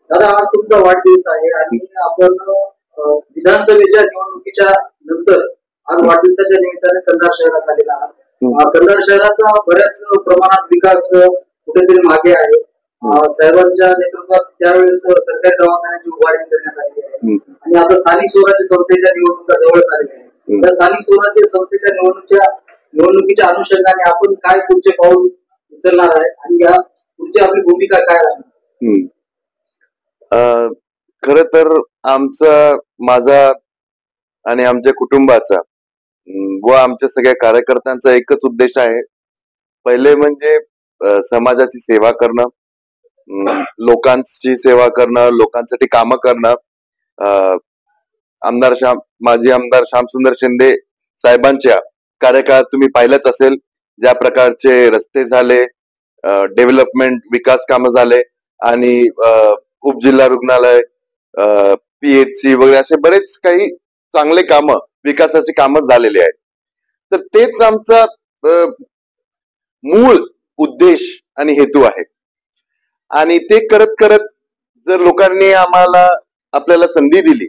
दादा, आज तुमचा वाढदिवस आहे आणि आपण विधानसभेच्या निवडणुकीच्या नंतर आज वाढदिवसाच्या निमित्ताने कंधार शहरात आलेला आहात. कंधार शहराचा बऱ्याच प्रमाणात विकास कुठेतरी मागे आहे. साहेबांच्या नेतृत्वात त्यावेळेस सरकारी दवाखान्याची उभारणी करण्यात आली आहे आणि आता स्थानिक स्वराज्य संस्थेच्या निवडणुका जवळ आलेल्या आहेत. त्या स्थानिक स्वराज्य संस्थेच्या निवडणुकीच्या अनुषंगाने आपण काय पुढचे पाऊल उचलणार आहे आणि या पुढची आपली भूमिका काय आहे? खर तर आमचा, माझा आणि आमच्या कुटुंबाचा व आमच्या सगळ्या कार्यकर्त्यांचा एकच उद्देश आहे. पहिले म्हणजे समाजाची सेवा करणं, लोकांची सेवा करणं, लोकांसाठी कामं करणं. माजी आमदार श्यामसुंदर शिंदे साहेबांच्या कार्यकाळात तुम्ही पाहिलंच असेल ज्या प्रकारचे रस्ते झाले, डेव्हलपमेंट विकास कामं झाले आणि उपजिल्हा रुग्णालय, PHC वगैरे असे बरेच काही चांगले कामं, विकासाची कामं झालेली आहेत. तर तेच आमचा मूळ उद्देश आणि हेतू आहे. आणि ते करत करत जर लोकांनी आपल्याला संधी दिली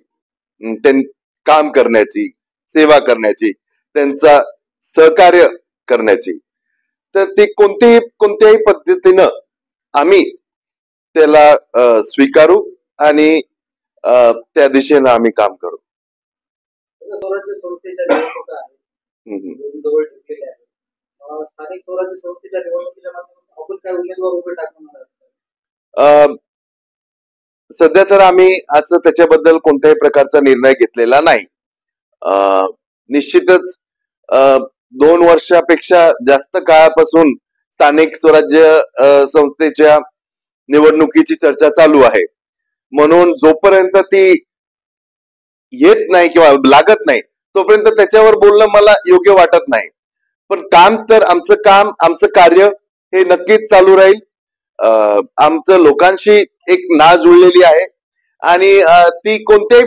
काम करण्याची, सेवा करण्याची, त्यांचा सहकार्य करण्याची, तर ते कोणत्याही पद्धतीनं आम्ही त्याला स्वीकारू आणि त्या दिशेनं आम्ही काम करू. स्वराज्य संस्थेच्या निवडणुका आहेत, जवळ ठेवलेल्या आहेत. स्थानिक स्वराज्य संस्थेच्या निवडणुकीच्या माध्यमातून आपण काय उमेदवार उभे टाकणार आहात? सध्या तर आम्ही आज त्याच्याबद्दल कोणत्याही प्रकारचा निर्णय घेतलेला नाही. निश्चितच 2 वर्षापेक्षा जास्त काळापासून स्थानिक स्वराज्य संस्थेच्या निवडणुकीची चर्चा चालू आहे. म्हणून जोपर्यंत ती येत नाही किंवा लागत नाही तोपर्यंत त्याच्यावर बोलणं मला योग्य वाटत नाही. पण आमचं कार्य हे नक्कीच चालू राहील. आमचं लोकांशी एक नाळ जुळलेली आहे आणि ती कोणत्याही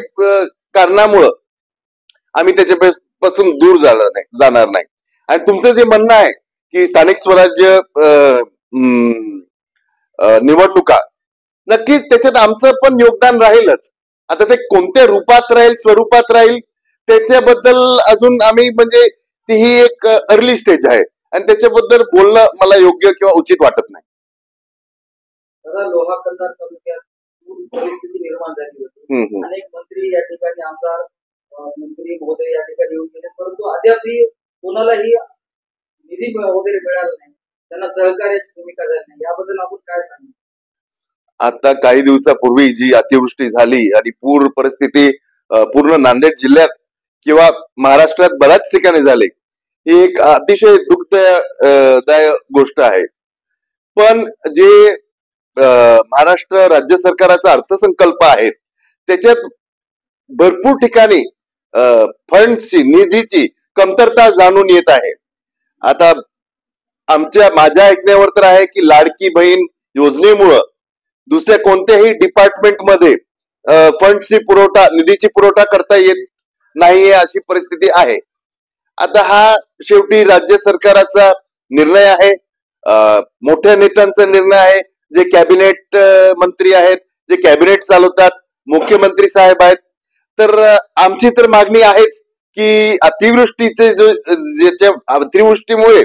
कारणामुळं आम्ही त्याच्यापासून दूर जाणार नाही. आणि तुमचं जे म्हणणं आहे की स्थानिक स्वराज्य निवडणुका, नक्कीच त्याच्यात आमचं पण योगदान राहीलच. आता ते कोणत्या रूपात राहील, स्वरूपात राहील, त्याच्याबद्दल अजून आम्ही म्हणजे ती ही एक अर्ली स्टेज आहे आणि त्याच्याबद्दल बोलणं मला योग्य किंवा उचित वाटत नाही. लोहा कंधार तालुक्यात परिस्थिती निर्माण झाली होती. अनेक मंत्री या ठिकाणी, आमदार मंत्री महोदय या ठिकाणी येऊन गेले, परंतु अद्यापही कोणालाही निधी वगैरे मिळाला नाही, त्यांना सहकार्याची भूमिका झाली नाही. याबद्दल आपण काय सांगू? आता काही दिवसापूर्वी जी अतिवृष्टी झाली आणि पूर परिस्थिती पूर्ण नांदेड जिल्ह्यात किंवा महाराष्ट्रात बऱ्याच ठिकाणी झाली, ही एक अतिशय दुःखदायक गोष्ट आहे. पण जे महाराष्ट्र राज्य सरकारचा अर्थसंकल्प आहे त्याच्यात भरपूर ठिकाणी फंड्सची, निधीची कमतरता जाणून येत आहे. आता माझ्या ऐकण्यावर तर आहे की लाडकी बहीण योजनेमुळं दुसऱ्या कोणत्याही डिपार्टमेंटमध्ये फंड्सची निधीची पुरवठा करता येत नाहीये अशी परिस्थिती आहे. आता हा शेवटी राज्य सरकारचा निर्णय आहे, मोठ्या नेत्यांचा निर्णय आहे, जे कॅबिनेट मंत्री आहेत, जे कॅबिनेट चालवतात, मुख्यमंत्री साहेब आहेत. तर आमची तर मागणी आहेच की अतिवृष्टीमुळे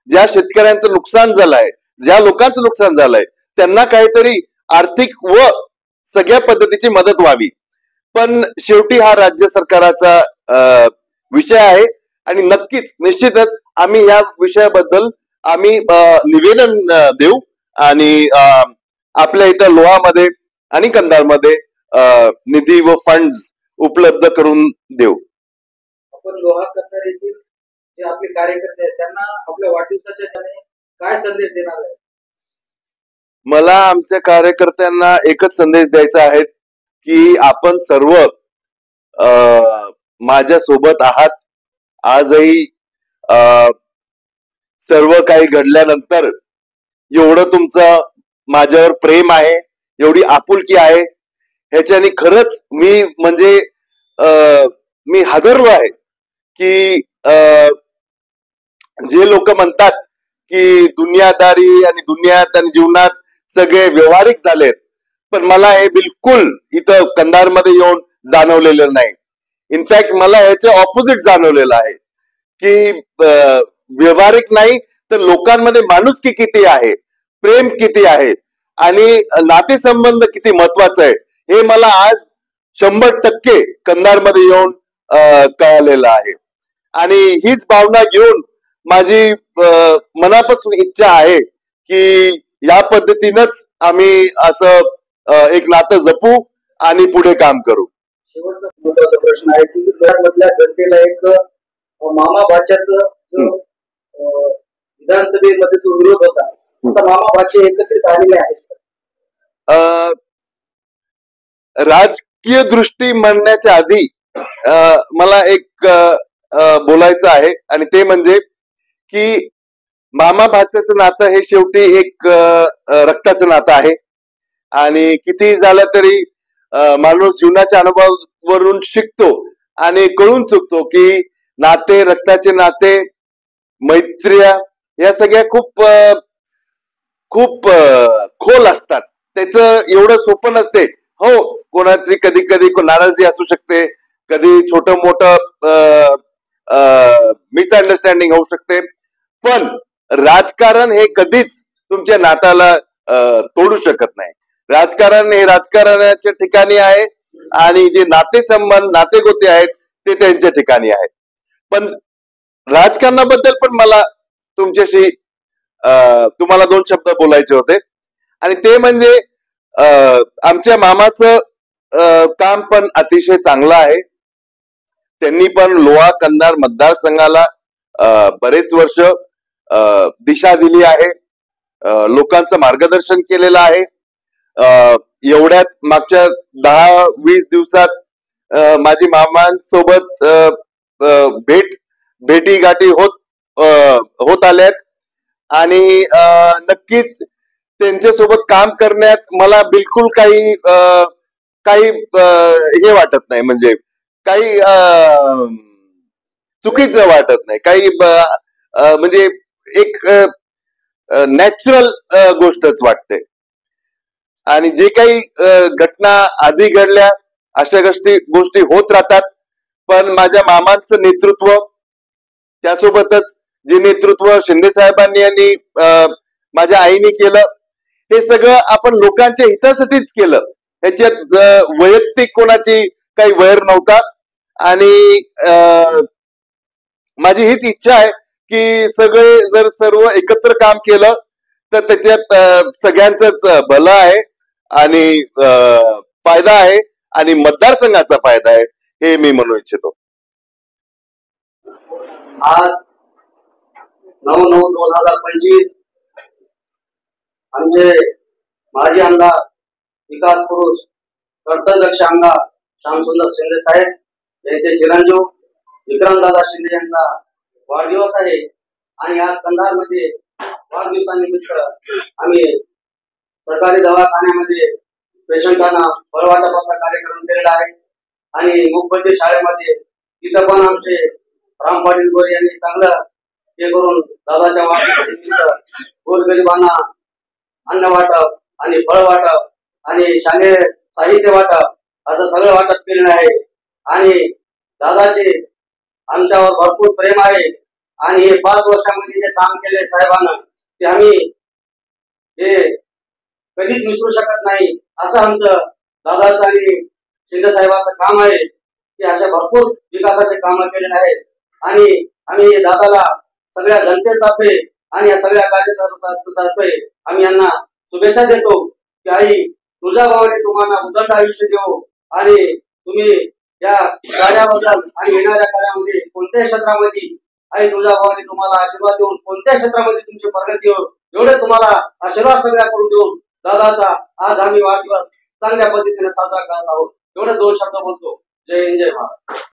ज्या शेतकऱ्यांचं नुकसान झालंय, ज्या लोकांचं नुकसान झालंय, त्यांना काहीतरी आर्थिक व सगळ्या पद्धतीची मदत व्हावी. पण शेवटी हा राज्य सरकारचा विषय आहे आणि नक्कीच, निश्चितच आम्ही या विषयाबद्दल आम्ही निवेदन देऊ आणि आपल्या इथं लोहामध्ये आणि कंधारमध्ये निधी व फंड्स उपलब्ध करून देऊ. आपण लोहा कंधार येथील जे आपले कार्यकर्ते आहेत त्यांना आपल्या वाढदिवसाच्या काय संदेश देणार आहे? मला आमच्या कार्यकर्त्यांना एकच संदेश द्यायचा आहे की आपण सर्व माझ्या सोबत आहात. आजही सर्व काही घडल्यानंतर एवढं तुमचं माझ्यावर प्रेम आहे, एवढी आपुलकी आहे, ह्याच्याने खरंच मी हादरलो आहे की जे लोक म्हणतात की दुनियादारी आणि दुनियात आणि जीवनात सगळे व्यवहारिक झालेत, पण मला हे बिलकुल इथं कंधारमध्ये येऊन जाणवलेलं नाही. इनफॅक्ट मला याचे ऑपोजिट जाणवलेलं आहे की व्यवहारिक नाही तर लोकांमध्ये माणुसकी किती आहे, प्रेम किती आहे आणि नातेसंबंध किती महत्वाचं आहे हे मला आज 100% कंधारमध्ये येऊन कळालेलं आहे. आणि हीच भावना घेऊन माझी मनापासून इच्छा आहे की या पद्धतीनंच आम्ही असं एक नातं जपू आणि पुढे काम करू. शेवटचा महत्वाचा प्रश्न आहे की मधल्या जनतेला एक मामा भाच्याचं जो विधानसभेमध्ये जो विरोध होता तसा मामा भाचे एकत्रित आलेले आहेत. राजकीय दृष्टी म्हणण्याच्या आधी मला एक बोलायचं आहे आणि ते म्हणजे की मामा भाच्याचं नातं हे शेवटी एक रक्ताचं नातं आहे आणि किती झालं तरी माणूस जीवनाच्या अनुभवावरून शिकतो आणि कळून चुकतो की नाते, रक्ताचे नाते, मैत्र्या या सगळ्या खूप खूप खोल असतात. त्याचं एवढं सोपं नसते. हो, कोणाची कधी कधी नाराजगी असू शकते, कधी छोट मोठं मिसअंडरस्टँडिंग होऊ शकते, पण राजकारण हे कधीच तुमच्या नात्याला तोडू शकत नाही. राजकारण हे राजकारणाच्या ठिकाणी आहे आणि जे नातेसंबंध, नातेगोते आहेत ते त्यांच्या ठिकाणी आहेत. पण राजकारणाबद्दल पण मला तुमच्याशी तुम्हाला 2 शब्द बोलायचे होते आणि ते म्हणजे आमच्या मामाचं काम पण अतिशय चांगलं आहे. त्यांनी पण लोहा कंधार मतदारसंघाला बरेच वर्ष दिशा दिली आहे, लोकांचं मार्गदर्शन केलेलं आहे. एवढ्यात मागच्या 10-20 दिवसात माझी मामांसोबत भेटी गाठी होत आल्यात आणि नक्कीच त्यांच्यासोबत काम करण्यात मला बिलकुल काही हे वाटत नाही, म्हणजे काही चुकीचं वाटत नाही, काही म्हणजे एक नॅचरल गोष्टच वाटते. आणि जे काही घटना आधी घडल्या अशा गोष्टी होत राहतात, पण माझ्या मामांचं नेतृत्व, त्यासोबतच जे नेतृत्व शिंदे साहेबांनी आणि माझ्या आईने केलं, हे सगळं आपण लोकांच्या हितासाठीच केलं. ह्याच्यात वैयक्तिक कोणाची काही वैर नव्हता आणि माझी हीच इच्छा आहे की सगळे जर सर्व एकत्र काम केलं तर त्याच्यात सगळ्यांचंच भलं आहे आणि फायदा आहे आणि मतदारसंघाचा फायदा आहे हे मी म्हणू इच्छितो. आज 9/9/2025 आमचे माजी आमदार, विकास पुरुष, कर्तव्यदक्ष आमदार श्यामसुंदर शिंदे साहेब यांचे चिरंजीव विक्रमदादा शिंदे यांचा वाढदिवस आहे आणि आज कंधारमध्ये वाढदिवसानिमित्त आम्ही सरकारी दवाखान्यामध्ये पेशंटांना फळवाटपाचा कार्यक्रम केलेला आहे आणि मुखबंदी शाळेमध्ये तिथं पण आमचे राम पाटील गोरे यांनी चांगलं हे करून दादाच्या वाढदिवसानिमित्त गोरगरिबांना अन्न वाटप आणि फळ वाटप आणि शालेय साहित्य वाटप असं सगळं वाटप केलेलं आहे आणि दादाचे आमच्यावर भरपूर प्रेम आहे आणि हे 5 वर्षामध्ये जे काम केले साहेबांना ते आम्ही हे कधीच विसरू शकत नाही. असं आमचं दादाचं आणि शिंदे साहेबांचं काम आहे की अशा भरपूर विकासाचे काम केलेले आहेत आणि आम्ही दादाला सगळ्या जनतेतर्फे आणि या सगळ्या कार्यकर्त्यांतर्फे आम्ही यांना शुभेच्छा देतो की आई तुझ्या भावाने तुम्हाला उदंड आयुष्य देऊ आणि तुम्ही या कार्याबद्दल आणि येणाऱ्या कार्यामध्ये कोणत्याही क्षेत्रामध्ये आई तुझ्या भावाने तुम्हाला आशीर्वाद देऊन कोणत्याही क्षेत्रामध्ये तुमची प्रगती हो एवढे तुम्हाला आशीर्वाद सगळ्याकडून देऊन दादाचा आज आम्ही वाढदिवस चांगल्या पद्धतीने साजरा करत आहोत. एवढे 2 शब्द बोलतो. जय हिंद, जय भारत.